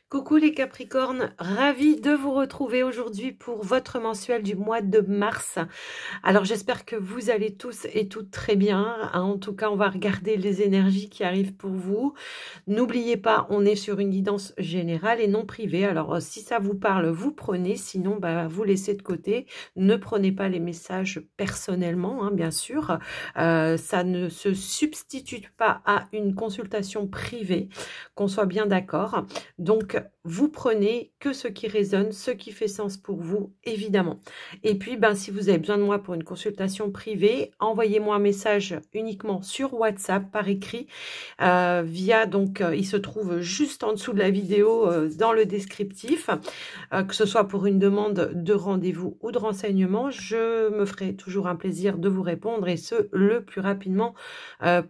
Coucou les Capricornes, ravie de vous retrouver aujourd'hui pour votre mensuel du mois de mars. Alors j'espère que vous allez tous et toutes très bien. En tout cas, on va regarder les énergies qui arrivent pour vous. N'oubliez pas, on est sur une guidance générale et non privée. Alors si ça vous parle, vous prenez. Sinon, vous laissez de côté. Ne prenez pas les messages personnellement, hein, bien sûr. Ça ne se substitue pas à une consultation privée, qu'on soit bien d'accord. Donc, vous prenez que ce qui résonne, ce qui fait sens pour vous, évidemment. Et puis, si vous avez besoin de moi pour une consultation privée, envoyez-moi un message uniquement sur WhatsApp, par écrit, il se trouve juste en dessous de la vidéo, dans le descriptif, que ce soit pour une demande de rendez-vous ou de renseignement, je me ferai toujours un plaisir de vous répondre et ce, le plus rapidement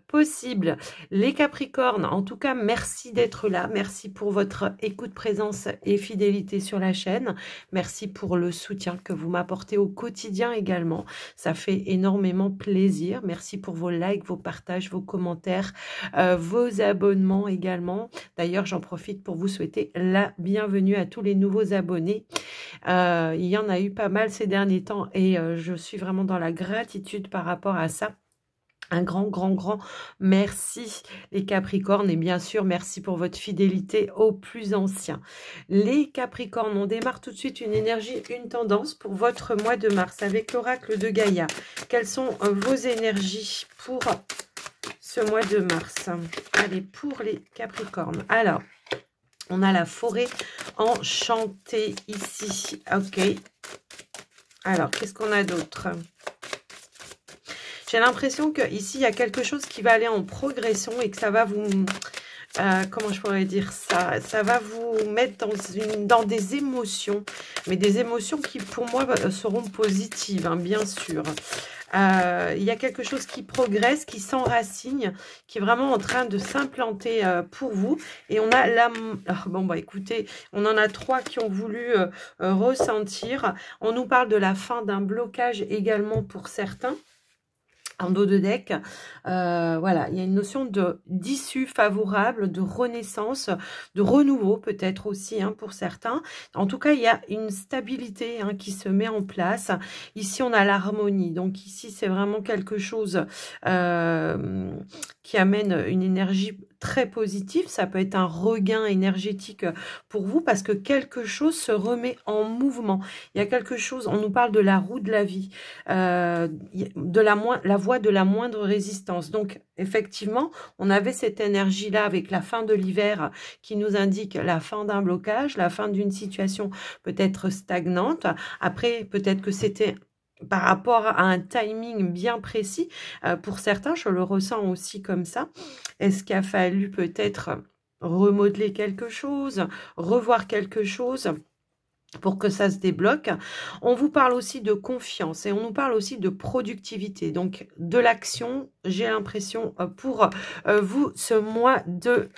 possible. Les Capricornes, en tout cas, merci d'être là. Merci pour votre écoute, présence et fidélité sur la chaîne. Merci pour le soutien que vous m'apportez au quotidien également. Ça fait énormément plaisir. Merci pour vos likes, vos partages, vos commentaires, vos abonnements également. D'ailleurs, j'en profite pour vous souhaiter la bienvenue à tous les nouveaux abonnés. Il y en a eu pas mal ces derniers temps et je suis vraiment dans la gratitude par rapport à ça. Un grand merci les Capricornes et bien sûr merci pour votre fidélité aux plus anciens. Les Capricornes, on démarre tout de suite une énergie, une tendance pour votre mois de mars avec l'oracle de Gaïa. Quelles sont vos énergies pour ce mois de mars? Allez, pour les Capricornes. Alors, on a la forêt enchantée ici. Ok. Alors, qu'est-ce qu'on a d'autre? J'ai l'impression qu'ici, il y a quelque chose qui va aller en progression et que ça va vous... comment je pourrais dire ça? Ça va vous mettre dans des émotions, mais des émotions qui, pour moi, seront positives, hein, bien sûr. Il y a quelque chose qui progresse, qui s'enracine, qui est vraiment en train de s'implanter pour vous. Et on a la... écoutez, on en a 3 qui ont voulu ressentir. On nous parle de la fin d'un blocage également pour certains. En dos de deck, voilà, il y a une notion d'issue favorable, de renaissance, de renouveau peut-être aussi, hein, pour certains. En tout cas, il y a une stabilité, hein, qui se met en place. Ici, on a l'harmonie. Donc ici, c'est vraiment quelque chose qui amène une énergie très positive. Ça peut être un regain énergétique pour vous parce que quelque chose se remet en mouvement. Il y a quelque chose, on nous parle de la roue de la vie, de la voie de la moindre résistance. Donc, effectivement, on avait cette énergie-là avec la fin de l'hiver qui nous indique la fin d'un blocage, la fin d'une situation peut-être stagnante. Après, peut-être que c'était par rapport à un timing bien précis. Pour certains, je le ressens aussi comme ça. Est-ce qu'il a fallu peut-être remodeler quelque chose, revoir quelque chose pour que ça se débloque? On vous parle aussi de confiance et on nous parle aussi de productivité, donc de l'action, j'ai l'impression, pour vous ce mois de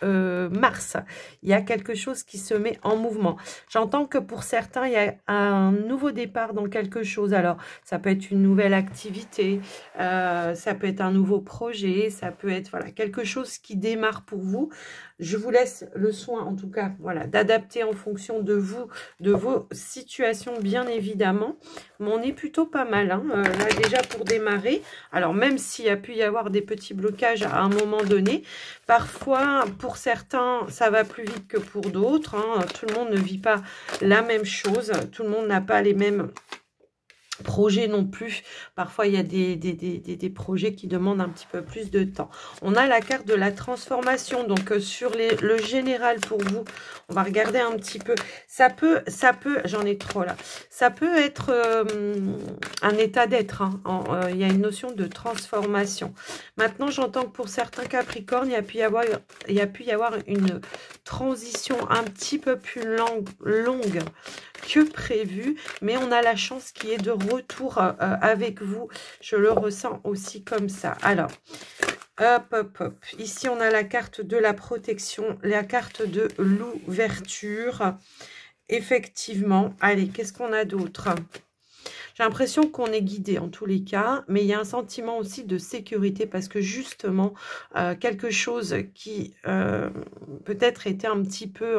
mars. Il y a quelque chose qui se met en mouvement. J'entends que pour certains, il y a un nouveau départ dans quelque chose. Alors, ça peut être une nouvelle activité, ça peut être un nouveau projet, ça peut être voilà quelque chose qui démarre pour vous. Je vous laisse le soin, en tout cas, voilà, d'adapter en fonction de vous, de vos situations, bien évidemment. Mais on est plutôt pas mal, hein, là, déjà, pour démarrer. Alors, même s'il y a pu y avoir des petits blocages à un moment donné, parfois, pour certains, ça va plus vite que pour d'autres, hein. Tout le monde ne vit pas la même chose. Tout le monde n'a pas les mêmes projets non plus. Parfois, il y a des projets qui demandent un petit peu plus de temps. On a la carte de la transformation. Donc, sur le général pour vous, on va regarder un petit peu. Ça peut, j'en ai trop là. Ça peut être un état d'être, hein. Il y a une notion de transformation. Maintenant, j'entends que pour certains Capricornes, il y a pu y avoir une transition un petit peu plus longue que prévu, mais on a la chance qui est de retour avec vous. Je le ressens aussi comme ça. Alors, hop. Ici, on a la carte de la protection, la carte de l'ouverture. Effectivement. Allez, qu'est-ce qu'on a d'autre? J'ai l'impression qu'on est guidé en tous les cas, mais il y a un sentiment aussi de sécurité parce que justement, quelque chose qui peut-être était un petit peu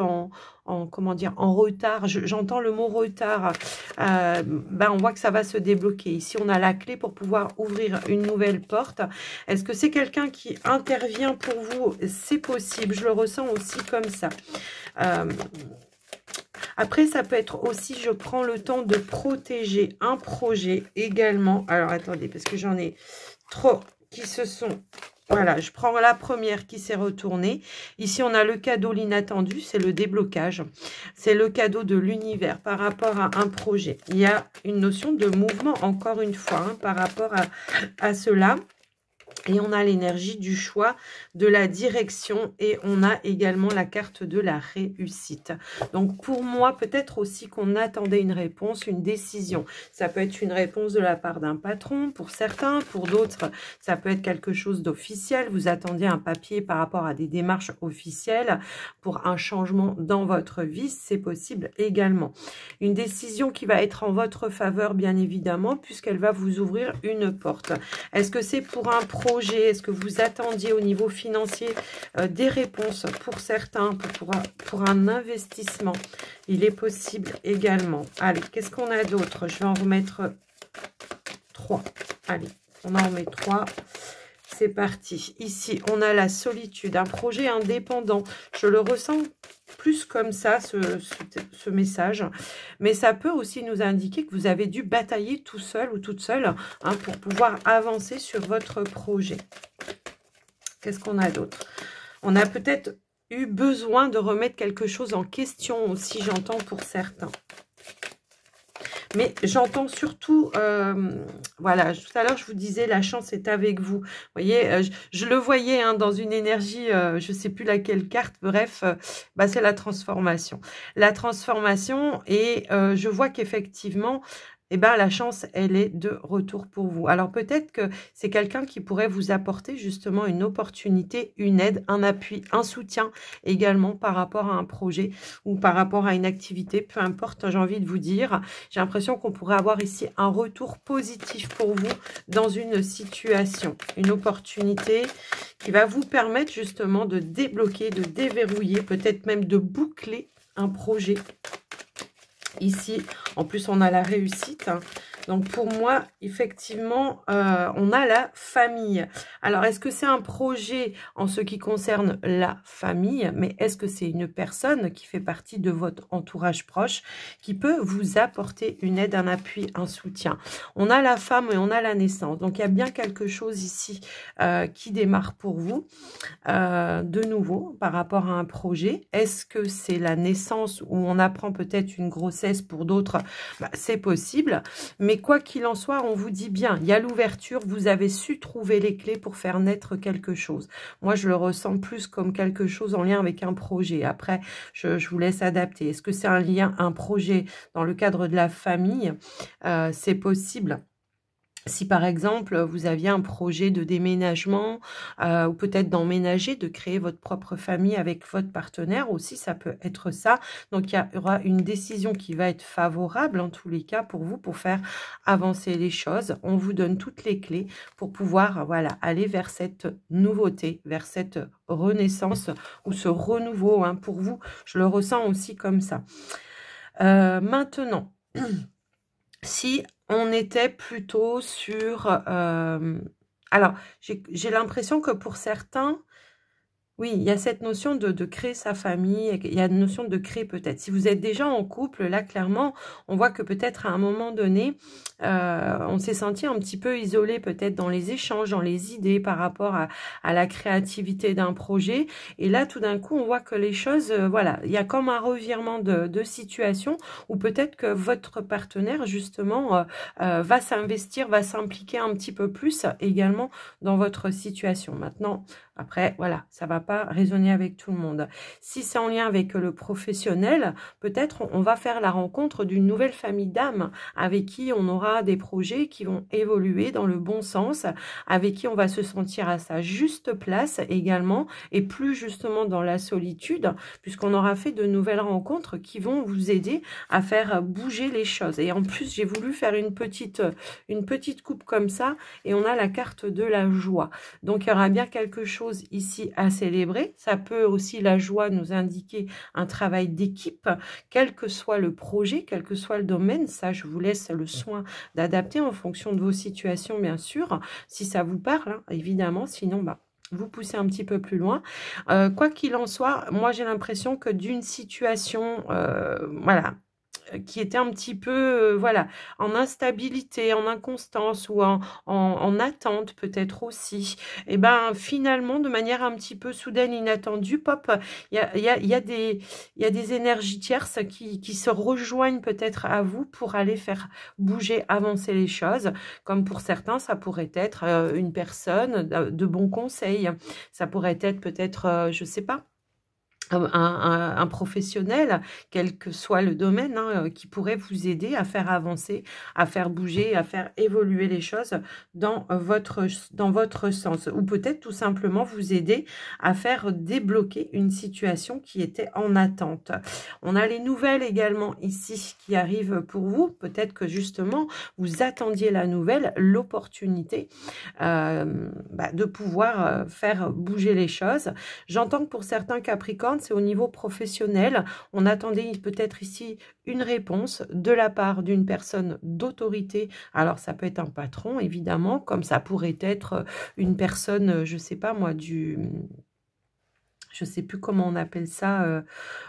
comment dire, en retard, j'entends le mot retard, ben on voit que ça va se débloquer. Ici, on a la clé pour pouvoir ouvrir une nouvelle porte. Est-ce que c'est quelqu'un qui intervient pour vous? C'est possible, je le ressens aussi comme ça. Après, ça peut être aussi, je prends le temps de protéger un projet également. Alors, attendez, parce que j'en ai trop qui se sont... Voilà, je prends la première qui s'est retournée. Ici, on a le cadeau, l'inattendu, c'est le déblocage. C'est le cadeau de l'univers par rapport à un projet. Il y a une notion de mouvement, encore une fois, hein, par rapport à cela. Et on a l'énergie du choix, de la direction et on a également la carte de la réussite. Donc pour moi, peut-être aussi qu'on attendait une réponse, une décision. Ça peut être une réponse de la part d'un patron pour certains, pour d'autres, ça peut être quelque chose d'officiel. Vous attendiez un papier par rapport à des démarches officielles pour un changement dans votre vie, c'est possible également. Une décision qui va être en votre faveur, bien évidemment, puisqu'elle va vous ouvrir une porte. Est-ce que c'est pour un projet? Est-ce que vous attendiez au niveau financier des réponses pour certains, pour un investissement? Il est possible également. Allez, qu'est-ce qu'on a d'autre? Je vais en remettre 3. Allez, on en remet 3. C'est parti. Ici, on a la solitude, un projet indépendant. Je le ressens plus comme ça, ce message. Mais ça peut aussi nous indiquer que vous avez dû batailler tout seul ou toute seule hein, pour pouvoir avancer sur votre projet. Qu'est-ce qu'on a d'autre? On a peut-être eu besoin de remettre quelque chose en question aussi, j'entends pour certains. Mais j'entends surtout, voilà, tout à l'heure, je vous disais, la chance est avec vous. Vous voyez, je le voyais hein, dans une énergie, je ne sais plus laquelle carte, bref, bah, c'est la transformation. La transformation, et je vois qu'effectivement, eh ben, la chance, elle est de retour pour vous. Alors peut-être que c'est quelqu'un qui pourrait vous apporter justement une opportunité, une aide, un appui, un soutien également par rapport à un projet ou par rapport à une activité, peu importe, j'ai envie de vous dire. J'ai l'impression qu'on pourrait avoir ici un retour positif pour vous dans une situation, une opportunité qui va vous permettre justement de débloquer, de déverrouiller, peut-être même de boucler un projet. Ici, en plus, on a la réussite. Hein. Donc, pour moi, effectivement, on a la famille. Alors, est-ce que c'est un projet en ce qui concerne la famille? Mais est-ce que c'est une personne qui fait partie de votre entourage proche qui peut vous apporter une aide, un appui, un soutien? On a la femme et on a la naissance. Donc, il y a bien quelque chose ici qui démarre pour vous. De nouveau, par rapport à un projet, est-ce que c'est la naissance où on apprend peut-être une grossesse pour d'autres? Bah, c'est possible. Mais quoi qu'il en soit, on vous dit bien, il y a l'ouverture, vous avez su trouver les clés pour faire naître quelque chose. Moi, je le ressens plus comme quelque chose en lien avec un projet. Après, je vous laisse adapter. Est-ce que c'est un lien, un projet dans le cadre de la famille? C'est possible. Si par exemple, vous aviez un projet de déménagement ou peut-être d'emménager, de créer votre propre famille avec votre partenaire aussi, ça peut être ça. Donc, il y aura une décision qui va être favorable en tous les cas pour vous, pour faire avancer les choses. On vous donne toutes les clés pour pouvoir voilà, aller vers cette nouveauté, vers cette renaissance ou ce renouveau. Hein, pour vous, je le ressens aussi comme ça. Maintenant... Si on était plutôt sur... alors, j'ai l'impression que pour certains, oui, il y a cette notion de créer sa famille, il y a une notion de créer peut-être. Si vous êtes déjà en couple, là, clairement, on voit que peut-être à un moment donné, on s'est senti un petit peu isolé peut-être dans les échanges, dans les idées par rapport à la créativité d'un projet. Et là, tout d'un coup, on voit que les choses, voilà, il y a comme un revirement de situation où peut-être que votre partenaire, justement, va s'investir, va s'impliquer un petit peu plus également dans votre situation. Maintenant, Après, voilà, ça va pas résonner avec tout le monde. Si c'est en lien avec le professionnel, peut-être on va faire la rencontre d'une nouvelle famille d'âmes avec qui on aura des projets qui vont évoluer dans le bon sens, avec qui on va se sentir à sa juste place également, et plus justement dans la solitude, puisqu'on aura fait de nouvelles rencontres qui vont vous aider à faire bouger les choses. Et en plus, j'ai voulu faire une petite coupe comme ça, et on a la carte de la joie. Donc, il y aura bien quelque chose ici à célébrer. Ça peut aussi, la joie, nous indiquer un travail d'équipe, quel que soit le projet, quel que soit le domaine. Ça, je vous laisse le soin d'adapter en fonction de vos situations, bien sûr, si ça vous parle, hein, évidemment. Sinon, bah, vous poussez un petit peu plus loin. Quoi qu'il en soit, moi, j'ai l'impression que d'une situation, voilà, qui était un petit peu, voilà, en instabilité, en inconstance ou en attente peut-être aussi, et ben finalement, de manière un petit peu soudaine, inattendue, pop, il y a des énergies tierces qui se rejoignent peut-être à vous pour aller faire bouger, avancer les choses. Comme pour certains, ça pourrait être une personne de bons conseils. Ça pourrait être peut-être, je sais pas, un professionnel, quel que soit le domaine, hein, qui pourrait vous aider à faire avancer, à faire bouger, à faire évoluer les choses dans votre sens. Ou peut-être tout simplement vous aider à faire débloquer une situation qui était en attente. On a les nouvelles également ici qui arrivent pour vous. Peut-être que justement, vous attendiez la nouvelle, l'opportunité de pouvoir faire bouger les choses. J'entends que pour certains Capricornes, c'est au niveau professionnel. On attendait peut-être ici une réponse de la part d'une personne d'autorité. Alors, ça peut être un patron, évidemment, comme ça pourrait être une personne, je ne sais pas moi, je ne sais plus comment on appelle ça,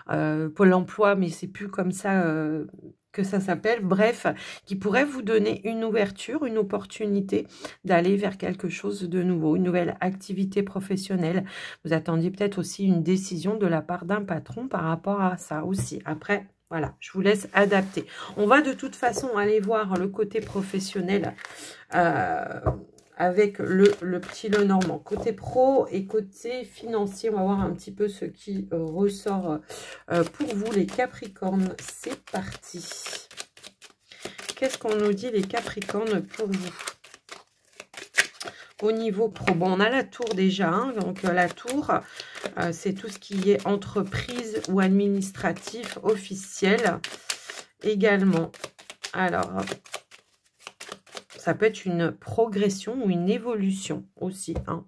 Pôle emploi, mais c'est plus comme ça que ça s'appelle, bref, qui pourrait vous donner une ouverture, une opportunité d'aller vers quelque chose de nouveau, une nouvelle activité professionnelle. Vous attendiez peut-être aussi une décision de la part d'un patron par rapport à ça aussi. Après, voilà, je vous laisse adapter. On va de toute façon aller voir le côté professionnel avec le petit Lenormand. Côté pro et côté financier, on va voir un petit peu ce qui ressort pour vous, les Capricornes. C'est parti. Qu'est-ce qu'on nous dit, les Capricornes, pour vous? Au niveau pro, bon, on a la tour déjà, hein, donc la tour, c'est tout ce qui est entreprise ou administratif, officiel également. Alors, ça peut être une progression ou une évolution aussi, hein.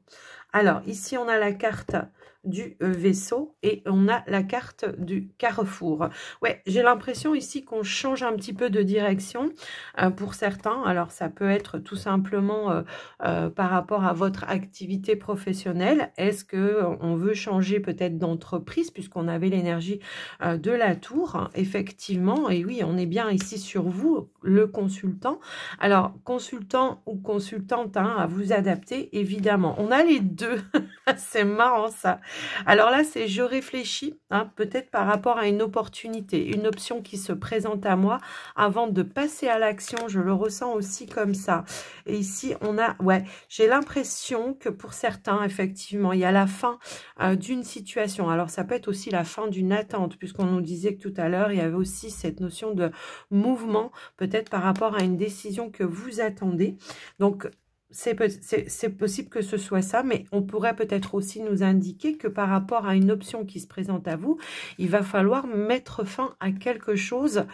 Alors, ici, on a la carte du vaisseau et on a la carte du carrefour. Ouais, j'ai l'impression ici qu'on change un petit peu de direction pour certains. Alors, ça peut être tout simplement par rapport à votre activité professionnelle. Est-ce que on veut changer peut-être d'entreprise puisqu'on avait l'énergie de la tour, hein, effectivement. Et oui, on est bien ici sur vous, le consultant. Alors, consultant ou consultante, hein, à vous adapter, évidemment. On a les deux. C'est marrant ça. Alors là, c'est je réfléchis, hein, peut-être par rapport à une opportunité, une option qui se présente à moi avant de passer à l'action. Je le ressens aussi comme ça. Et ici, on a, ouais, j'ai l'impression que pour certains, effectivement, il y a la fin d'une situation. Alors, ça peut être aussi la fin d'une attente, puisqu'on nous disait que tout à l'heure, il y avait aussi cette notion de mouvement, peut-être par rapport à une décision que vous attendez. Donc, c'est possible que ce soit ça, mais on pourrait peut-être aussi nous indiquer que par rapport à une option qui se présente à vous, il va falloir mettre fin à quelque chose,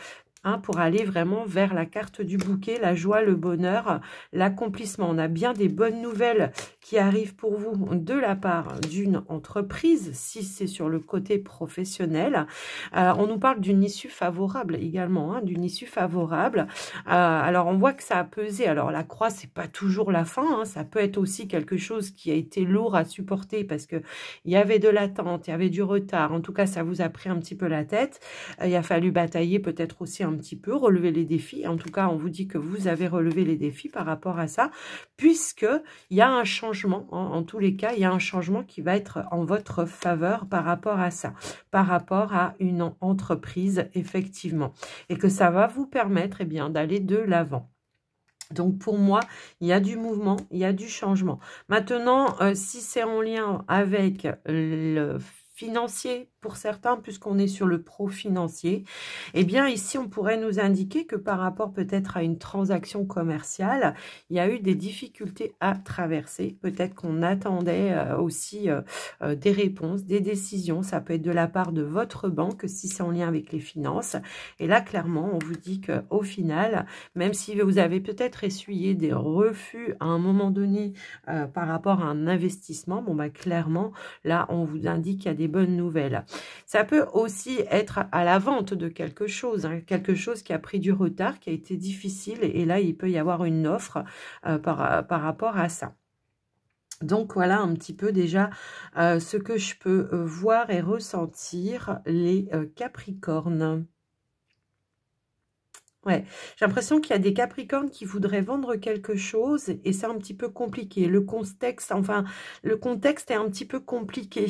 hein, pour aller vraiment vers la carte du bouquet, la joie, le bonheur, l'accomplissement. On a bien des bonnes nouvelles qui arrivent pour vous de la part d'une entreprise, si c'est sur le côté professionnel. On nous parle d'une issue favorable également, hein, d'une issue favorable. Alors, on voit que ça a pesé. Alors, la croix, c'est pas toujours la fin, hein, ça peut être aussi quelque chose qui a été lourd à supporter parce que il y avait de l'attente, il y avait du retard. En tout cas, ça vous a pris un petit peu la tête. Il a fallu batailler peut-être aussi un petit peu, relever les défis. En tout cas, on vous dit que vous avez relevé les défis par rapport à ça, puisque il y a un changement, hein, en tous les cas, il y a un changement qui va être en votre faveur par rapport à ça, par rapport à une entreprise, effectivement, et que ça va vous permettre, eh bien, d'aller de l'avant. Donc pour moi, il y a du mouvement, il y a du changement. Maintenant, si c'est en lien avec le financier pour certains, puisqu'on est sur le pro-financier, eh bien ici, on pourrait nous indiquer que par rapport peut-être à une transaction commerciale, il y a eu des difficultés à traverser. Peut-être qu'on attendait aussi des réponses, des décisions. Ça peut être de la part de votre banque, si c'est en lien avec les finances. Et là, clairement, on vous dit qu'au final, même si vous avez peut-être essuyé des refus à un moment donné par rapport à un investissement, bon bah clairement, là, on vous indique qu'il y a des bonnes nouvelles. Ça peut aussi être à la vente de quelque chose, hein, quelque chose qui a pris du retard, qui a été difficile, et là, il peut y avoir une offre par rapport à ça. Donc, voilà un petit peu déjà ce que je peux voir et ressentir, les Capricornes. Ouais, j'ai l'impression qu'il y a des Capricornes qui voudraient vendre quelque chose et c'est un petit peu compliqué. Le contexte, enfin, le contexte est un petit peu compliqué.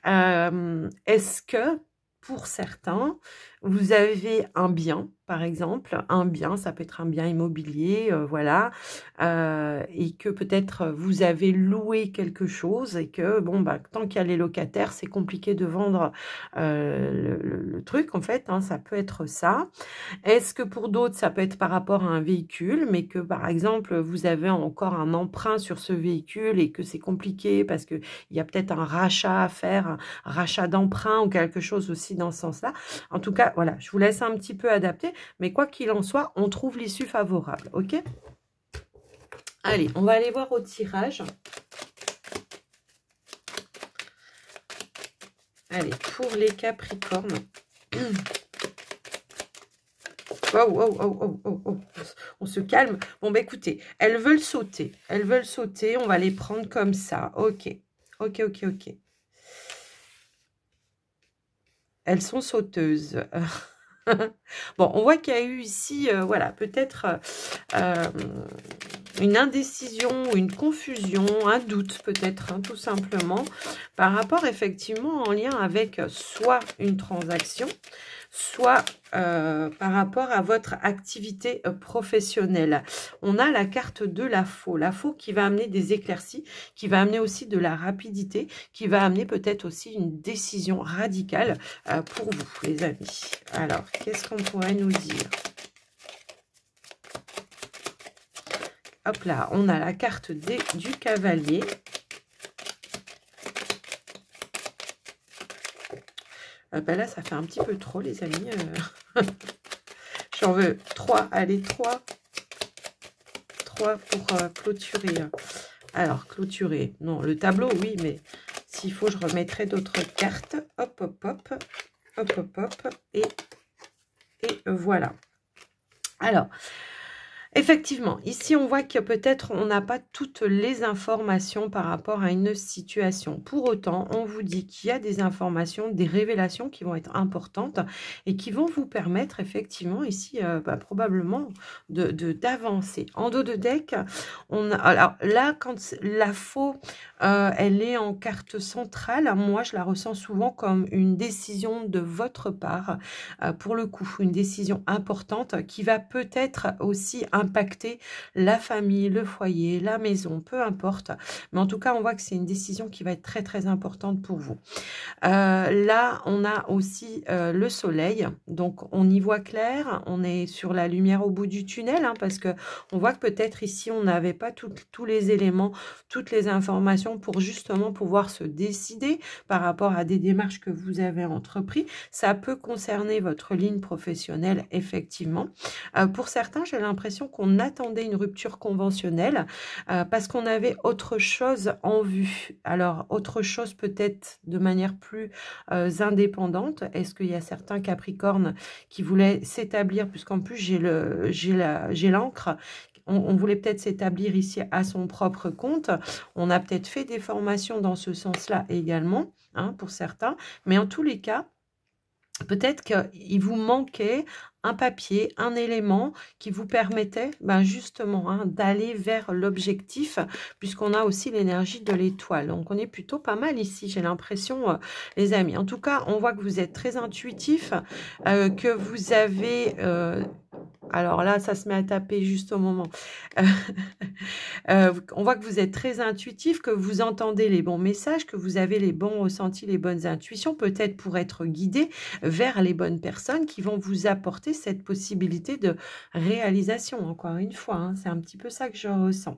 Est-ce que, pour certains, vous avez un bien, par exemple, un bien, ça peut être un bien immobilier, voilà, et que peut-être vous avez loué quelque chose et que, bon, bah, tant qu'il y a les locataires, c'est compliqué de vendre le truc, en fait, hein, ça peut être ça. Est-ce que pour d'autres, ça peut être par rapport à un véhicule, mais que par exemple, vous avez encore un emprunt sur ce véhicule et que c'est compliqué parce qu'il y a peut-être un rachat à faire, un rachat d'emprunt ou quelque chose aussi dans ce sens-là. En tout cas, voilà, je vous laisse un petit peu adapter, mais quoi qu'il en soit, on trouve l'issue favorable, ok? Allez, on va aller voir au tirage. Allez, pour les Capricornes. Oh. On se calme. Bon, bah écoutez, elles veulent sauter. Elles veulent sauter. On va les prendre comme ça. Ok. Elles sont sauteuses. Bon, on voit qu'il y a eu ici, voilà, peut-être une indécision, une confusion, un doute peut-être, hein, tout simplement, par rapport effectivement en lien avec soit une transaction, soit par rapport à votre activité professionnelle. On a la carte de la faux qui va amener des éclaircies, qui va amener aussi de la rapidité, qui va amener peut-être aussi une décision radicale pour vous, les amis. Alors, qu'est-ce qu'on pourrait nous dire? Hop là, on a la carte du cavalier. Ben là, ça fait un petit peu trop, les amis. J'en veux 3. Allez, 3. 3 pour clôturer. Alors, clôturer. Non, le tableau, oui, mais s'il faut, je remettrai d'autres cartes. Hop. Et voilà. Alors, effectivement, ici, on voit que peut-être on n'a pas toutes les informations par rapport à une situation. Pour autant, on vous dit qu'il y a des informations, des révélations qui vont être importantes et qui vont vous permettre effectivement ici, probablement, d'avancer. En dos de deck, alors là, quand la faux, elle est en carte centrale, moi, je la ressens souvent comme une décision de votre part, pour le coup, une décision importante qui va peut-être aussi impacter la famille, le foyer, la maison, peu importe. Mais en tout cas, on voit que c'est une décision qui va être très, très importante pour vous. Là, on a aussi le soleil. Donc, on y voit clair. On est sur la lumière au bout du tunnel, hein, parce que on voit que peut-être ici, on n'avait pas tous les éléments, toutes les informations pour justement pouvoir se décider par rapport à des démarches que vous avez entreprises. Ça peut concerner votre ligne professionnelle, effectivement. Pour certains, j'ai l'impression qu'on attendait une rupture conventionnelle parce qu'on avait autre chose en vue. Alors, autre chose peut-être de manière plus indépendante. Est-ce qu'il y a certains Capricornes qui voulaient s'établir, puisqu'en plus j'ai l'encre, on voulait peut-être s'établir ici à son propre compte. On a peut-être fait des formations dans ce sens-là également, hein, pour certains. Mais en tous les cas, peut-être qu'il vous manquait un papier, un élément qui vous permettait justement, hein, d'aller vers l'objectif, puisqu'on a aussi l'énergie de l'étoile. Donc, on est plutôt pas mal ici, j'ai l'impression, les amis. En tout cas, on voit que vous êtes très intuitif, que vous avez Alors là, ça se met à taper juste au moment. On voit que vous êtes très intuitif, que vous entendez les bons messages, que vous avez les bons ressentis, les bonnes intuitions, peut-être pour être guidé vers les bonnes personnes qui vont vous apporter cette possibilité de réalisation. Encore une fois, hein, c'est un petit peu ça que je ressens.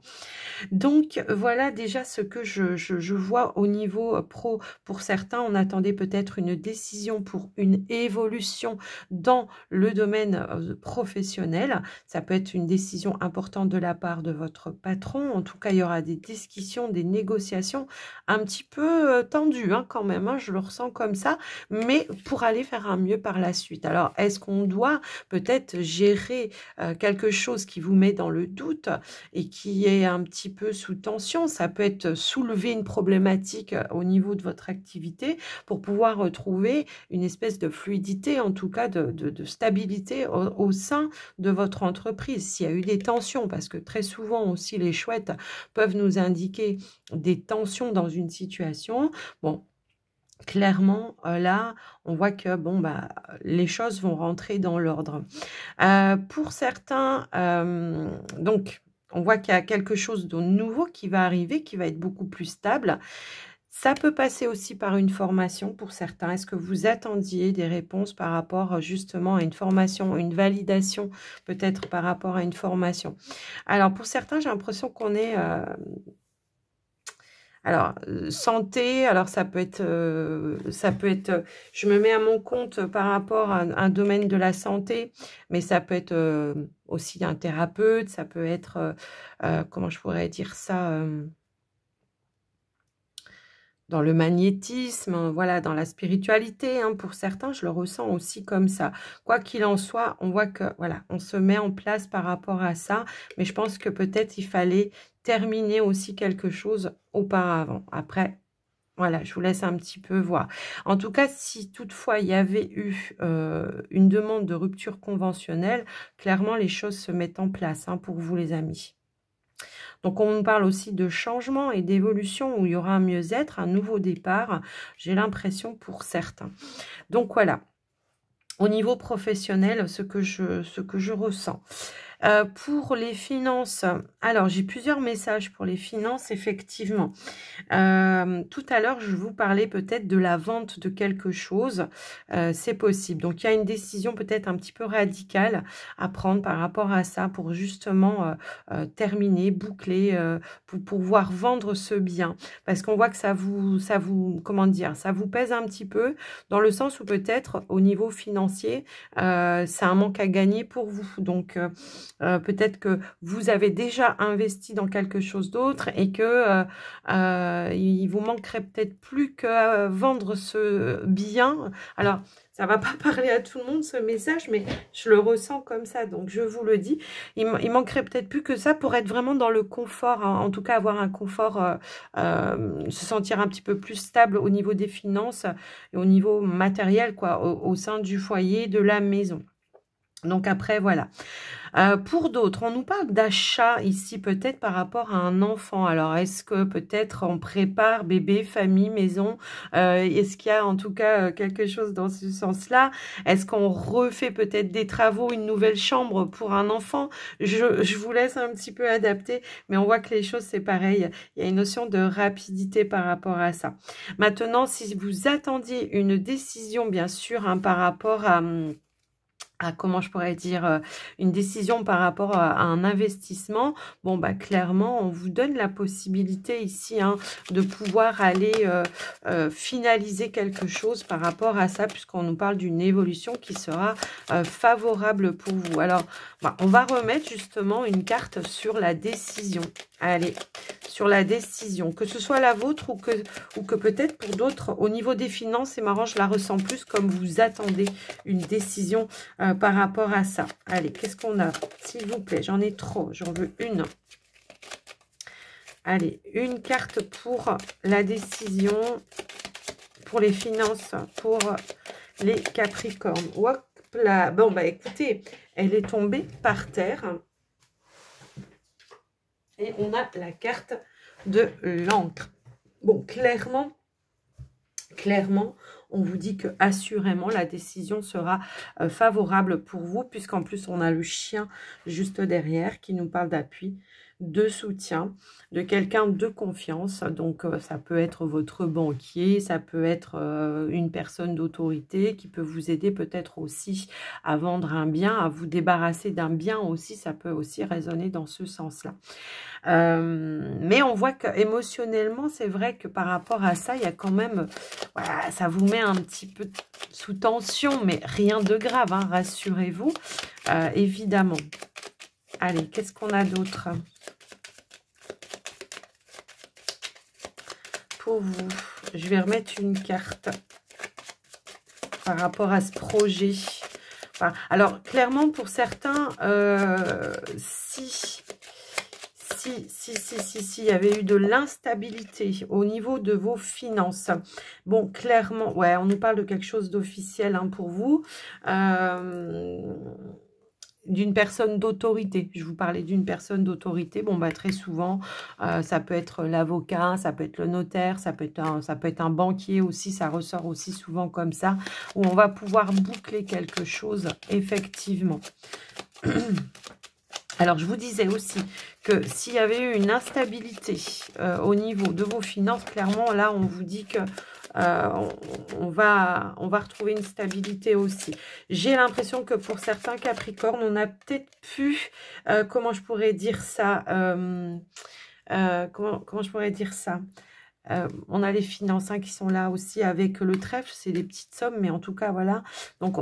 Donc, voilà déjà ce que je vois au niveau pro. Pour certains, on attendait peut-être une décision pour une évolution dans le domaine professionnel. Ça peut être une décision importante de la part de votre patron. En tout cas, il y aura des discussions, des négociations un petit peu tendues hein, quand même. Hein, je le ressens comme ça, mais pour aller faire un mieux par la suite. Alors, est-ce qu'on doit peut-être gérer quelque chose qui vous met dans le doute et qui est un petit peu sous tension? Ça peut être soulever une problématique au niveau de votre activité pour pouvoir retrouver une espèce de fluidité, en tout cas de stabilité au sein de votre entreprise. S'il y a eu des tensions, parce que très souvent aussi les chouettes peuvent nous indiquer des tensions dans une situation, bon, clairement, là, on voit que bon, bah, les choses vont rentrer dans l'ordre. Pour certains, donc, on voit qu'il y a quelque chose de nouveau qui va arriver, qui va être beaucoup plus stable. Ça peut passer aussi par une formation pour certains. Est-ce que vous attendiez des réponses par rapport justement à une formation, une validation peut-être par rapport à une formation? Alors, pour certains, j'ai l'impression qu'on est... alors, santé, alors ça peut être, je me mets à mon compte par rapport à un domaine de la santé, mais ça peut être aussi un thérapeute, ça peut être, comment je pourrais dire ça, dans le magnétisme, voilà, dans la spiritualité, hein, pour certains, je le ressens aussi comme ça. Quoi qu'il en soit, on voit que, voilà, on se met en place par rapport à ça, mais je pense que peut-être il fallait terminer aussi quelque chose auparavant. Après, voilà, je vous laisse un petit peu voir. En tout cas, si toutefois il y avait eu une demande de rupture conventionnelle, clairement les choses se mettent en place hein, pour vous les amis. Donc, on parle aussi de changement et d'évolution où il y aura un mieux-être, un nouveau départ, j'ai l'impression pour certains. Donc, voilà, au niveau professionnel, ce que je ressens. Pour les finances, alors j'ai plusieurs messages pour les finances, effectivement. Tout à l'heure, je vous parlais peut-être de la vente de quelque chose. C'est possible. Donc, il y a une décision peut-être un petit peu radicale à prendre par rapport à ça pour justement terminer, boucler, pour pouvoir vendre ce bien. Parce qu'on voit que ça vous, comment dire, ça vous pèse un petit peu dans le sens où peut-être au niveau financier, c'est un manque à gagner pour vous. Donc, peut-être que vous avez déjà investi dans quelque chose d'autre et que il vous manquerait peut-être plus que vendre ce bien. Alors, ça va pas parler à tout le monde ce message, mais je le ressens comme ça, donc je vous le dis. Il manquerait peut-être plus que ça pour être vraiment dans le confort, hein, en tout cas avoir un confort, se sentir un petit peu plus stable au niveau des finances et au niveau matériel, quoi, au sein du foyer, de la maison. Donc après, voilà. Pour d'autres, on nous parle d'achat ici, peut-être par rapport à un enfant. Alors, est-ce que peut-être on prépare bébé, famille, maison? Est-ce qu'il y a en tout cas quelque chose dans ce sens-là? Est-ce qu'on refait peut-être des travaux, une nouvelle chambre pour un enfant? Je vous laisse un petit peu adapter, mais on voit que les choses, c'est pareil. Il y a une notion de rapidité par rapport à ça. Maintenant, si vous attendiez une décision, bien sûr, hein, par rapport à comment je pourrais dire, une décision par rapport à un investissement, bon, bah, clairement, on vous donne la possibilité ici hein, de pouvoir aller finaliser quelque chose par rapport à ça, puisqu'on nous parle d'une évolution qui sera favorable pour vous. Alors, bah, on va remettre justement une carte sur la décision. Allez, sur la décision, que ce soit la vôtre ou que peut-être pour d'autres, au niveau des finances, c'est marrant, je la ressens plus comme vous attendez une décision par rapport à ça. Allez, qu'est-ce qu'on a? S'il vous plaît, j'en ai trop, j'en veux une. Allez, une carte pour la décision, pour les finances, pour les Capricornes. Hop là. Bon, bah écoutez, elle est tombée par terre. Et on a la carte de l'encre. Bon, clairement, on vous dit que assurément la décision sera favorable pour vous, puisqu'en plus on a le chien juste derrière qui nous parle d'appui, de soutien, de quelqu'un de confiance. Donc ça peut être votre banquier, ça peut être une personne d'autorité qui peut vous aider peut-être aussi à vendre un bien, à vous débarrasser d'un bien aussi, ça peut aussi résonner dans ce sens-là. Mais on voit que émotionnellement, c'est vrai que par rapport à ça, il y a quand même, voilà, ça vous met un petit peu sous tension, mais rien de grave, hein, rassurez-vous, évidemment. Allez, qu'est-ce qu'on a d'autre pour vous? Je vais remettre une carte par rapport à ce projet. Enfin, alors, clairement, pour certains, si il y avait eu de l'instabilité au niveau de vos finances. Bon, clairement, ouais, on nous parle de quelque chose d'officiel hein, pour vous. D'une personne d'autorité. Je vous parlais d'une personne d'autorité. Bon, bah très souvent, ça peut être l'avocat, ça peut être le notaire, ça peut être un banquier aussi. Ça ressort aussi souvent comme ça, où on va pouvoir boucler quelque chose, effectivement. Alors, je vous disais aussi que s'il y avait eu une instabilité au niveau de vos finances, clairement, là, on vous dit que on va retrouver une stabilité aussi. J'ai l'impression que pour certains Capricornes, on a peut-être pu, comment je pourrais dire ça, comment je pourrais dire ça, on a les finances hein, qui sont là aussi avec le trèfle, c'est des petites sommes, mais en tout cas, voilà. Donc,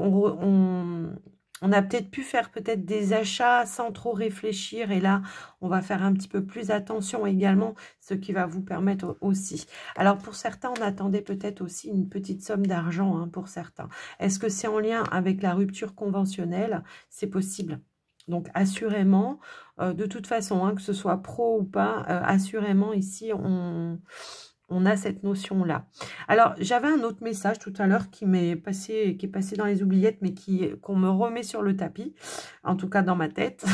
on a peut-être pu faire peut-être des achats sans trop réfléchir. Et là, on va faire un petit peu plus attention également, ce qui va vous permettre aussi. Alors, pour certains, on attendait peut-être aussi une petite somme d'argent hein, pour certains. Est-ce que c'est en lien avec la rupture conventionnelle? C'est possible. Donc, assurément, de toute façon, hein, que ce soit pro ou pas, assurément, ici, on a cette notion-là. Alors, j'avais un autre message tout à l'heure qui est passé dans les oubliettes, mais qu'on me remet sur le tapis, en tout cas dans ma tête.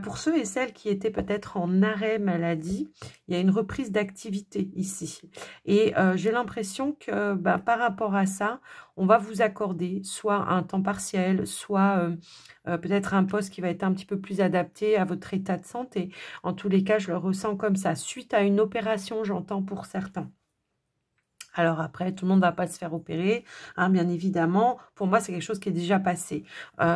Pour ceux et celles qui étaient peut-être en arrêt maladie, il y a une reprise d'activité ici. Et j'ai l'impression que par rapport à ça, on va vous accorder soit un temps partiel, soit peut-être un poste qui va être un petit peu plus adapté à votre état de santé. En tous les cas, je le ressens comme ça. Suite à une opération, j'entends pour certains. Alors après, tout le monde ne va pas se faire opérer, hein, bien évidemment. Pour moi, c'est quelque chose qui est déjà passé.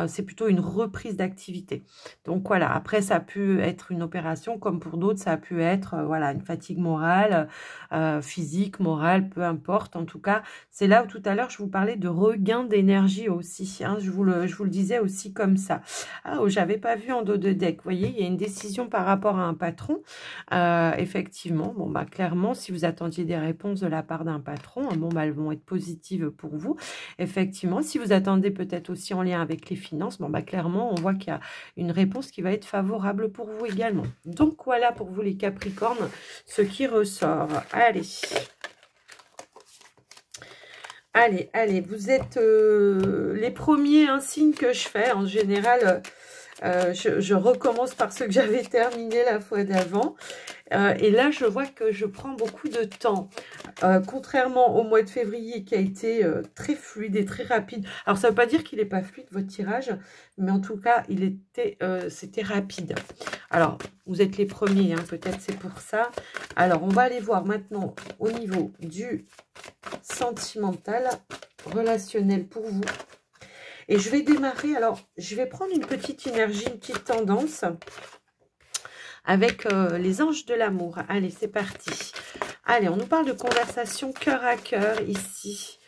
C'est plutôt une reprise d'activité. Donc voilà, après, ça a pu être une opération, comme pour d'autres, ça a pu être voilà, une fatigue morale, physique, morale, peu importe. En tout cas, c'est là où tout à l'heure, je vous parlais de regain d'énergie aussi. Hein, je vous le disais aussi comme ça. Ah, oh, j'avais pas vu en dos de deck. Vous voyez, il y a une décision par rapport à un patron. Effectivement, bon, bah, clairement, si vous attendiez des réponses de la part d'un patron, bon, bah, elles vont être positives pour vous. Effectivement, si vous attendez peut-être aussi en lien avec les finances, bon, bah, clairement, on voit qu'il y a une réponse qui va être favorable pour vous également. Donc, voilà pour vous les Capricornes, ce qui ressort. Allez. Allez, vous êtes les premiers signes que je fais. En général, je recommence par ce que j'avais terminé la fois d'avant. Et là, je vois que je prends beaucoup de temps. Contrairement au mois de février qui a été très fluide et très rapide. Alors, ça ne veut pas dire qu'il n'est pas fluide, votre tirage. Mais en tout cas, c'était rapide. Alors, vous êtes les premiers, hein, peut-être c'est pour ça. Alors, on va aller voir maintenant au niveau du sentimental, relationnel pour vous. Et je vais démarrer, alors je vais prendre une petite énergie, une petite tendance avec les anges de l'amour. Allez, c'est parti. Allez, on nous parle de conversation cœur à cœur ici.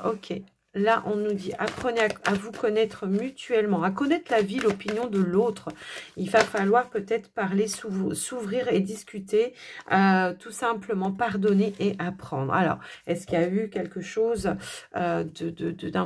Ok. Là, on nous dit, apprenez à vous connaître mutuellement, à connaître la vie, l'opinion de l'autre. Il va falloir peut-être parler, s'ouvrir et discuter, tout simplement pardonner et apprendre. Alors, est-ce qu'il y a eu quelque chose d'un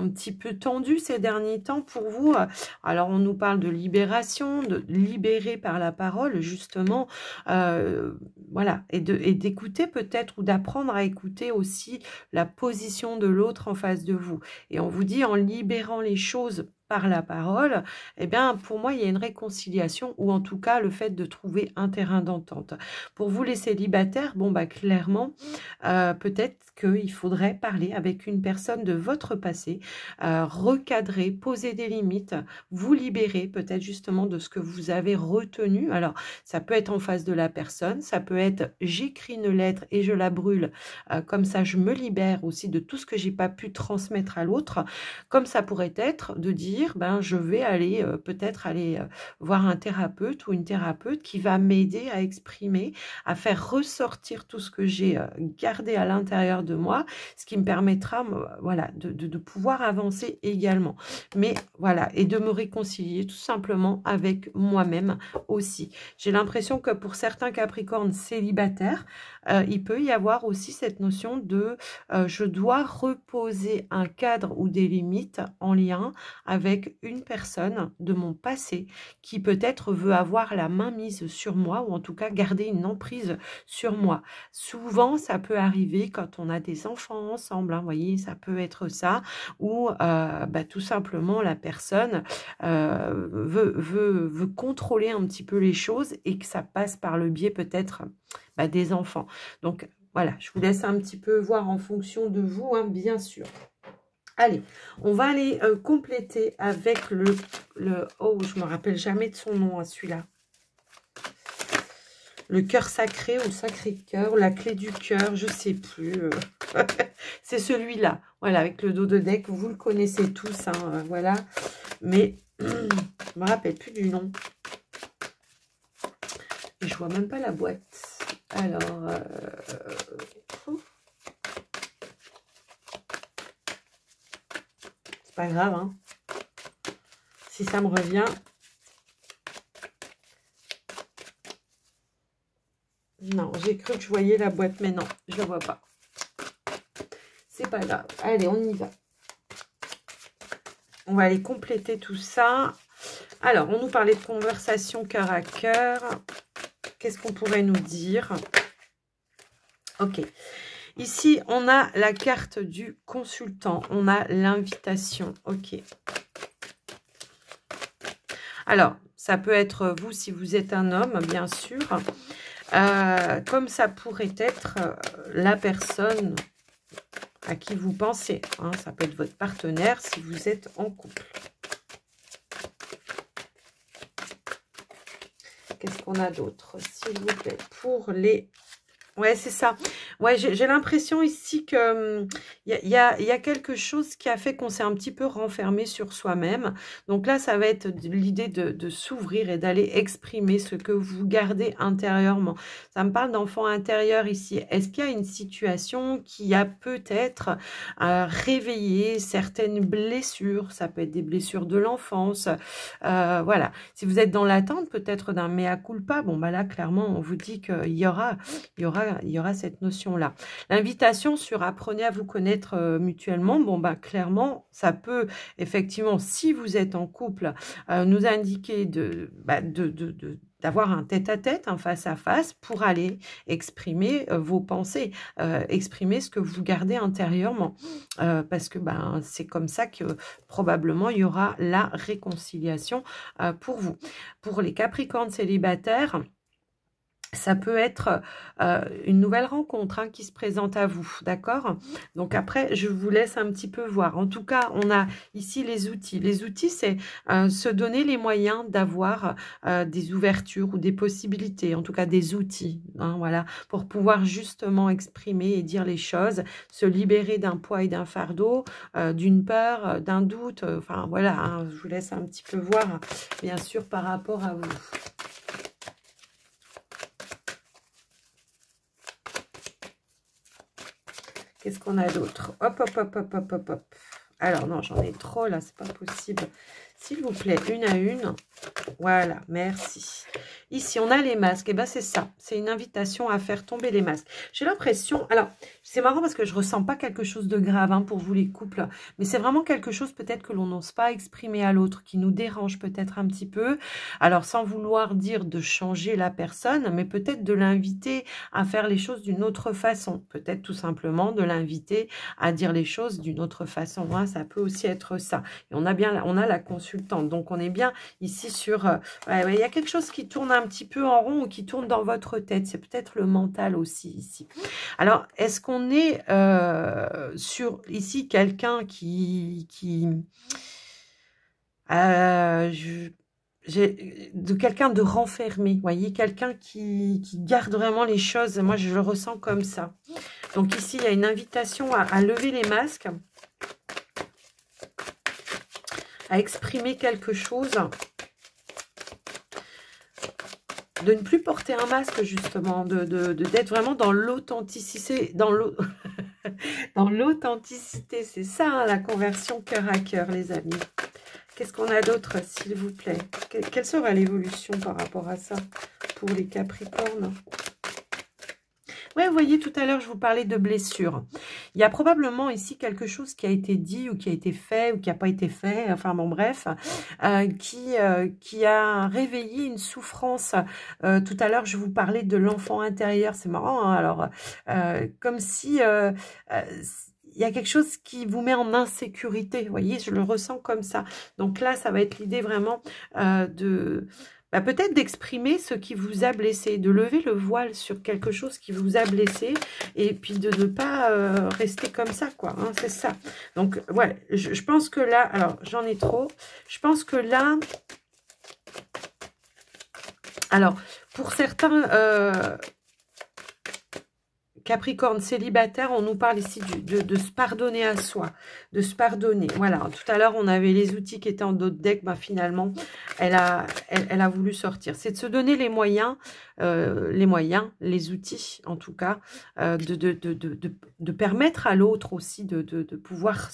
petit peu tendu ces derniers temps pour vous? Alors, on nous parle de libération, de libérer par la parole, justement, voilà, et d'écouter peut-être, ou d'apprendre à écouter aussi la position de l'autre en face de vous. Et on vous dit, en libérant les choses par la parole, eh bien, pour moi, il y a une réconciliation ou en tout cas le fait de trouver un terrain d'entente. Pour vous, les célibataires, bon, bah, clairement, peut-être qu'il faudrait parler avec une personne de votre passé, recadrer, poser des limites, vous libérer peut-être justement de ce que vous avez retenu. Alors, ça peut être en face de la personne, ça peut être j'écris une lettre et je la brûle, comme ça je me libère aussi de tout ce que j'ai pas pu transmettre à l'autre, comme ça pourrait être de dire, ben, je vais aller peut-être aller voir un thérapeute ou une thérapeute qui va m'aider à exprimer, à faire ressortir tout ce que j'ai gardé à l'intérieur de moi, ce qui me permettra voilà, de pouvoir avancer également. Mais voilà, et de me réconcilier tout simplement avec moi-même aussi. J'ai l'impression que pour certains Capricornes célibataires, il peut y avoir aussi cette notion de je dois reposer un cadre ou des limites en lien avec une personne de mon passé qui peut-être veut avoir la main mise sur moi ou en tout cas garder une emprise sur moi. Souvent, ça peut arriver quand on a des enfants ensemble, hein, vous voyez, ça peut être ça, ou bah, tout simplement la personne veut contrôler un petit peu les choses et que ça passe par le biais peut-être bah, des enfants. Donc voilà, je vous laisse un petit peu voir en fonction de vous, hein, bien sûr. Allez, on va aller compléter avec le... Oh, je me rappelle jamais de son nom, hein, celui-là. Le cœur sacré ou le Sacré-Cœur, la clé du cœur, je sais plus. C'est celui-là, voilà, avec le dos de deck, vous le connaissez tous, hein, voilà. Mais je me rappelle plus du nom. Et je vois même pas la boîte. Alors, c'est pas grave, hein. Si ça me revient. Non, j'ai cru que je voyais la boîte, mais non, je la vois pas. C'est pas grave. Allez, on y va. On va aller compléter tout ça. Alors, on nous parlait de conversation cœur à cœur. Qu'est-ce qu'on pourrait nous dire? Ok. Ici, on a la carte du consultant. On a l'invitation. Ok. Alors, ça peut être vous si vous êtes un homme, bien sûr. Comme ça pourrait être la personne à qui vous pensez. Hein. Ça peut être votre partenaire si vous êtes en couple. Qu'est-ce qu'on a d'autre, s'il vous plaît, pour les... Ouais, c'est ça. Ouais, j'ai l'impression ici que y a quelque chose qui a fait qu'on s'est un petit peu renfermé sur soi-même. Donc là, ça va être l'idée de s'ouvrir et d'aller exprimer ce que vous gardez intérieurement. Ça me parle d'enfant intérieur ici. Est-ce qu'il y a une situation qui a peut-être réveillé certaines blessures? Ça peut être des blessures de l'enfance. Voilà. Si vous êtes dans l'attente peut-être d'un mea culpa, bon, bah là, clairement, on vous dit qu'il y aura cette notion-là. L'invitation sur apprenez à vous connaître mutuellement, bon, bah, clairement, ça peut, effectivement, si vous êtes en couple, nous indiquer d'avoir un tête-à-tête, un face-à-face, pour aller exprimer vos pensées, exprimer ce que vous gardez intérieurement. Parce que ben, c'est comme ça que probablement il y aura la réconciliation pour vous. Pour les Capricornes célibataires, ça peut être une nouvelle rencontre hein, qui se présente à vous, d'accord? Donc après, je vous laisse un petit peu voir. En tout cas, on a ici les outils. Les outils, c'est se donner les moyens d'avoir des ouvertures ou des possibilités, en tout cas des outils, hein, voilà, pour pouvoir justement exprimer et dire les choses, se libérer d'un poids et d'un fardeau, d'une peur, d'un doute, enfin voilà, hein, je vous laisse un petit peu voir, bien sûr, par rapport à vous. Qu'est-ce qu'on a d'autre? Hop, hop, hop, hop, hop, hop, hop. Alors, non, j'en ai trop, là, c'est pas possible. S'il vous plaît, une à une. Voilà, merci. Ici, on a les masques. Et bien, c'est ça. C'est une invitation à faire tomber les masques. J'ai l'impression... Alors, c'est marrant parce que je ne ressens pas quelque chose de grave hein, pour vous les couples. Mais c'est vraiment quelque chose peut-être que l'on n'ose pas exprimer à l'autre, qui nous dérange peut-être un petit peu. Alors, sans vouloir dire de changer la personne, mais peut-être de l'inviter à faire les choses d'une autre façon. Peut-être tout simplement de l'inviter à dire les choses d'une autre façon. Hein. Ça peut aussi être ça. Et on a la consultante. Donc, on est bien ici sur... il y a quelque chose qui tourne un petit peu en rond ou qui tourne dans votre tête. C'est peut-être le mental aussi ici. Alors, est-ce qu'on est sur ici quelqu'un de quelqu'un de renfermé, vous voyez, quelqu'un qui garde vraiment les choses. Moi, je le ressens comme ça. Donc ici, il y a une invitation à lever les masques, à exprimer quelque chose, de ne plus porter un masque justement, d'être vraiment dans l'authenticité, dans l'authenticité. C'est ça hein, la conversion cœur à cœur, les amis. Qu'est-ce qu'on a d'autre, s'il vous plaît? Quelle sera l'évolution par rapport à ça pour les Capricornes? Ouais, vous voyez, tout à l'heure, je vous parlais de blessures. Il y a probablement ici quelque chose qui a été dit ou qui a été fait ou qui n'a pas été fait, enfin bon, bref, qui a réveillé une souffrance. Tout à l'heure, je vous parlais de l'enfant intérieur. C'est marrant, hein, alors, comme si... il y a quelque chose qui vous met en insécurité, vous voyez, je le ressens comme ça. Donc là, ça va être l'idée vraiment peut-être d'exprimer ce qui vous a blessé, de lever le voile sur quelque chose qui vous a blessé et puis de ne pas rester comme ça, quoi. Hein, c'est ça. Donc, voilà, je pense que là, alors j'en ai trop, je pense que là, alors, pour certains... Capricorne célibataire, on nous parle ici de se pardonner à soi, de se pardonner. Voilà, tout à l'heure, on avait les outils qui étaient en dos de deck. Finalement, elle a voulu sortir. C'est de se donner les moyens, les outils, en tout cas, de permettre à l'autre aussi de pouvoir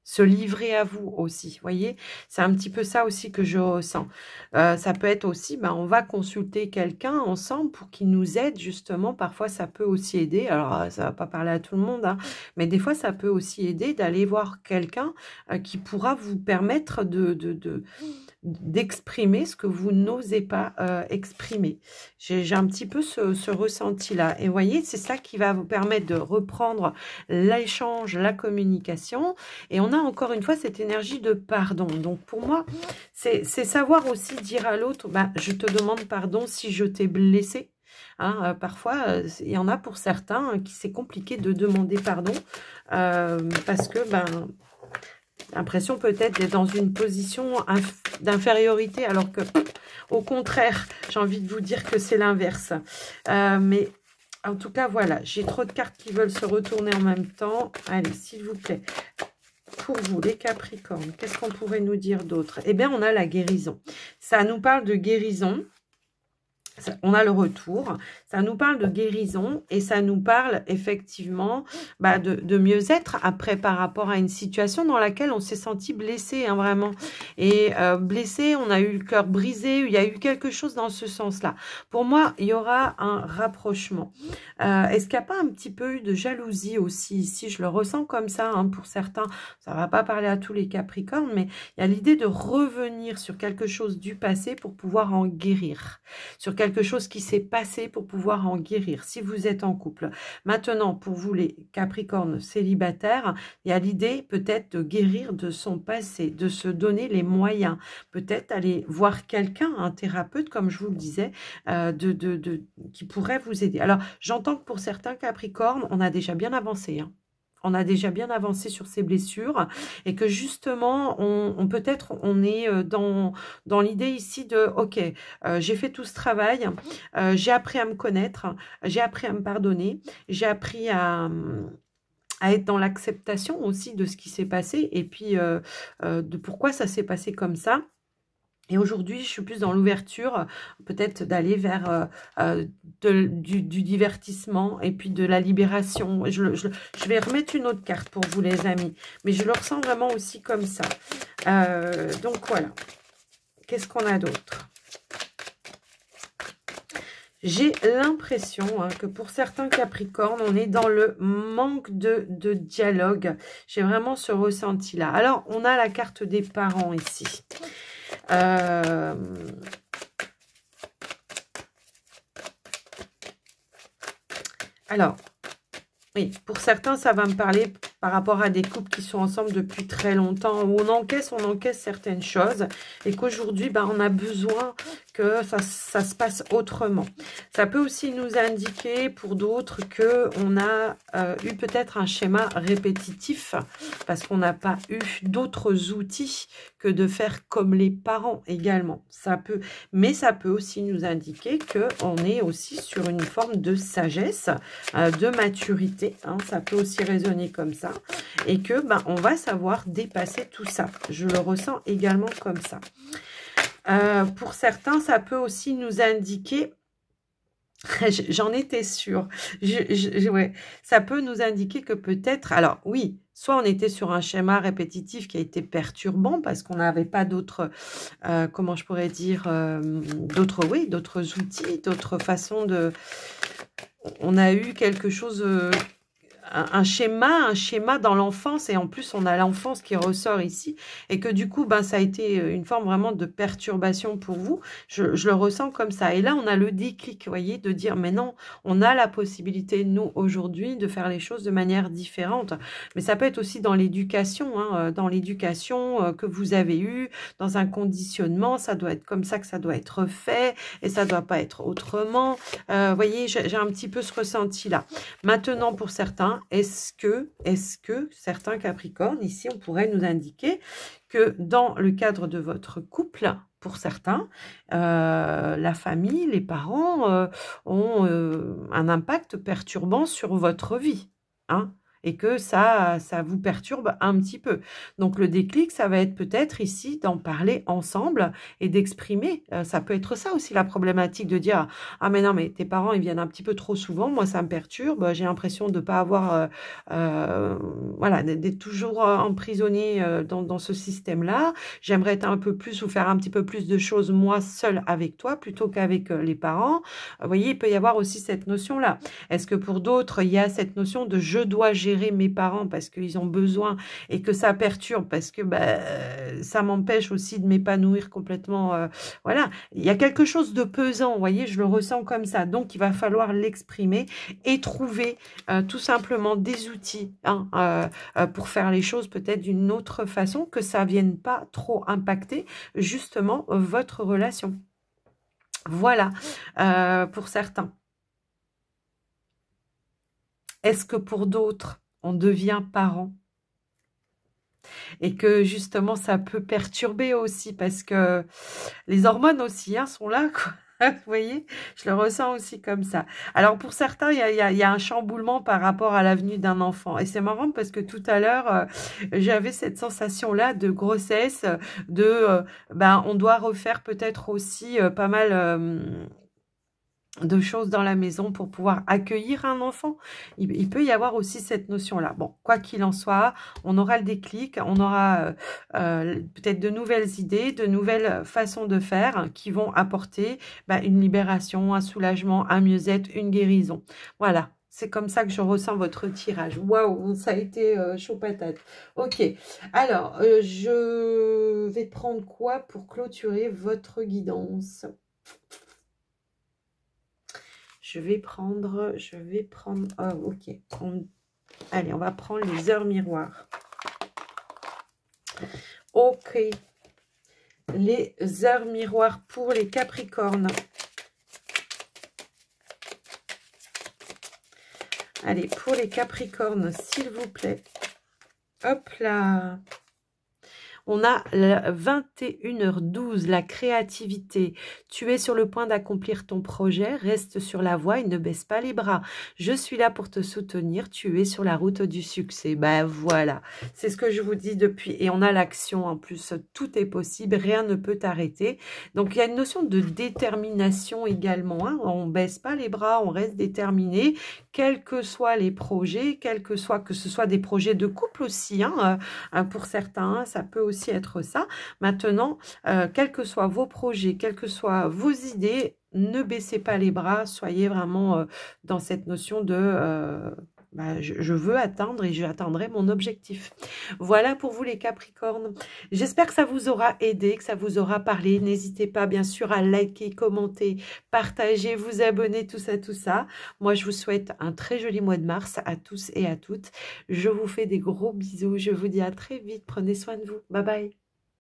se livrer à vous aussi, voyez, c'est un petit peu ça aussi que je ressens. Ça peut être aussi, on va consulter quelqu'un ensemble pour qu'il nous aide justement, parfois ça peut aussi aider, alors ça va pas parler à tout le monde, hein, mais des fois ça peut aussi aider d'aller voir quelqu'un qui pourra vous permettre d'exprimer ce que vous n'osez pas exprimer. J'ai un petit peu ce ressenti-là. Et vous voyez, c'est ça qui va vous permettre de reprendre l'échange, la communication. Et on a encore une fois cette énergie de pardon. Donc pour moi, c'est savoir aussi dire à l'autre, je te demande pardon si je t'ai blessé. Hein, parfois, il y en a pour certains qui c'est compliqué de demander pardon parce que l'impression peut-être d'être dans une position d'infériorité, alors que, au contraire, j'ai envie de vous dire que c'est l'inverse. Mais en tout cas, voilà, j'ai trop de cartes qui veulent se retourner en même temps. Allez, s'il vous plaît, pour vous, les Capricornes, qu'est-ce qu'on pourrait nous dire d'autre? Eh bien, on a la guérison. Ça nous parle de guérison. On a le retour, ça nous parle de guérison et ça nous parle effectivement de mieux-être après par rapport à une situation dans laquelle on s'est senti blessé, hein, vraiment. Et blessé, on a eu le cœur brisé, il y a eu quelque chose dans ce sens-là. Pour moi, il y aura un rapprochement. Est-ce qu'il n'y a pas un petit peu eu de jalousie aussi ici? Je le ressens comme ça, hein, pour certains. Ça ne va pas parler à tous les Capricornes, mais il y a l'idée de revenir sur quelque chose du passé pour pouvoir en guérir. Sur quelque chose qui s'est passé pour pouvoir en guérir, si vous êtes en couple. Maintenant, pour vous les Capricornes célibataires, il y a l'idée peut-être de guérir de son passé, de se donner les moyens, peut-être aller voir quelqu'un, un thérapeute, comme je vous le disais, qui pourrait vous aider. Alors, j'entends que pour certains Capricornes, on a déjà bien avancé, hein. On a déjà bien avancé sur ces blessures et que justement, peut-être on est dans l'idée ici de « Ok, j'ai fait tout ce travail, j'ai appris à me connaître, j'ai appris à me pardonner, j'ai appris à être dans l'acceptation aussi de ce qui s'est passé et puis de pourquoi ça s'est passé comme ça. » Et aujourd'hui, je suis plus dans l'ouverture, peut-être d'aller vers du divertissement et puis de la libération. Je vais remettre une autre carte pour vous, les amis. Mais je le ressens vraiment aussi comme ça. Donc voilà. Qu'est-ce qu'on a d'autre? J'ai l'impression que pour certains Capricornes, on est dans le manque de dialogue. J'ai vraiment ce ressenti-là. Alors, on a la carte des parents ici. Alors, oui, pour certains, ça va me parler par rapport à des couples qui sont ensemble depuis très longtemps, où on encaisse certaines choses, et qu'aujourd'hui, ben, on a besoin que ça se passe autrement. Ça peut aussi nous indiquer, pour d'autres, qu'on a eu peut-être un schéma répétitif, parce qu'on n'a pas eu d'autres outils que de faire comme les parents également. Mais ça peut aussi nous indiquer qu'on est aussi sur une forme de sagesse, de maturité, hein, ça peut aussi résonner comme ça, et que ben, on va savoir dépasser tout ça. Je le ressens également comme ça. Pour certains, ça peut aussi nous indiquer, j'en étais sûre, ouais, ça peut nous indiquer que peut-être, alors oui, soit on était sur un schéma répétitif qui a été perturbant parce qu'on n'avait pas d'autres, comment je pourrais dire, d'autres outils, d'autres façons de... On a eu quelque chose... un schéma dans l'enfance, et en plus on a l'enfance qui ressort ici, et que du coup ben, ça a été une forme vraiment de perturbation pour vous. Je le ressens comme ça, et là on a le déclic, vous voyez, de dire mais non, on a la possibilité nous aujourd'hui de faire les choses de manière différente. Mais ça peut être aussi dans l'éducation, hein, dans l'éducation que vous avez eue, dans un conditionnement, ça doit être comme ça que ça doit être fait, et ça doit pas être autrement. Vous voyez, j'ai un petit peu ce ressenti là. Maintenant, pour certains, est-ce que certains Capricornes, ici, on pourrait nous indiquer que dans le cadre de votre couple, pour certains, la famille, les parents ont un impact perturbant sur votre vie, hein, et que ça vous perturbe un petit peu. Donc, le déclic, ça va être peut-être ici d'en parler ensemble et d'exprimer. Ça peut être ça aussi, la problématique de dire « Ah, mais non, mais tes parents, ils viennent un petit peu trop souvent. Moi, ça me perturbe. J'ai l'impression de ne pas avoir... voilà, d'être toujours emprisonné dans ce système-là. J'aimerais être un peu plus ou faire un petit peu plus de choses, moi, seule avec toi, plutôt qu'avec les parents. » Vous voyez, il peut y avoir aussi cette notion-là. Est-ce que pour d'autres, il y a cette notion de « je dois gérer mes parents parce qu'ils ont besoin » et que ça perturbe parce que ça m'empêche aussi de m'épanouir complètement. Voilà, il y a quelque chose de pesant, vous voyez, je le ressens comme ça. Donc, il va falloir l'exprimer et trouver tout simplement des outils, hein, pour faire les choses peut-être d'une autre façon, que ça ne vienne pas trop impacter justement votre relation. Voilà, pour certains. Est-ce que pour d'autres, on devient parent? Et que justement, ça peut perturber aussi, parce que les hormones aussi hein, sont là, quoi. Vous voyez, je le ressens aussi comme ça. Alors, pour certains, il y a un chamboulement par rapport à l'avenue d'un enfant. Et c'est marrant parce que tout à l'heure, j'avais cette sensation-là de grossesse, on doit refaire peut-être aussi pas mal... de choses dans la maison pour pouvoir accueillir un enfant. Il peut y avoir aussi cette notion-là. Bon, quoi qu'il en soit, on aura le déclic, on aura peut-être de nouvelles idées, de nouvelles façons de faire qui vont apporter une libération, un soulagement, un mieux-être, une guérison. Voilà. C'est comme ça que je ressens votre tirage. Waouh, ça a été chaud patate. Ok, alors, je vais prendre quoi pour clôturer votre guidance ? Je vais prendre, oh, ok. Allez, on va prendre les heures miroirs. Ok. Les heures miroirs pour les Capricornes. Allez, pour les Capricornes, s'il vous plaît. Hop là. On a 21h12, la créativité. Tu es sur le point d'accomplir ton projet, reste sur la voie et ne baisse pas les bras. Je suis là pour te soutenir, tu es sur la route du succès. Ben voilà, c'est ce que je vous dis depuis. Et on a l'action en plus, tout est possible, rien ne peut t'arrêter. Donc il y a une notion de détermination également. Hein. On ne baisse pas les bras, on reste déterminé, quels que soient les projets, que ce soit des projets de couple aussi, hein, pour certains, ça peut aussi aussi être ça. Maintenant, quels que soient vos projets, quelles que soient vos idées, ne baissez pas les bras, soyez vraiment dans cette notion de bah, je veux atteindre et j'atteindrai mon objectif. Voilà pour vous les Capricornes. J'espère que ça vous aura aidé, que ça vous aura parlé. N'hésitez pas bien sûr à liker, commenter, partager, vous abonner, tout ça, tout ça. Moi, je vous souhaite un très joli mois de mars à tous et à toutes. Je vous fais des gros bisous. Je vous dis à très vite. Prenez soin de vous. Bye bye.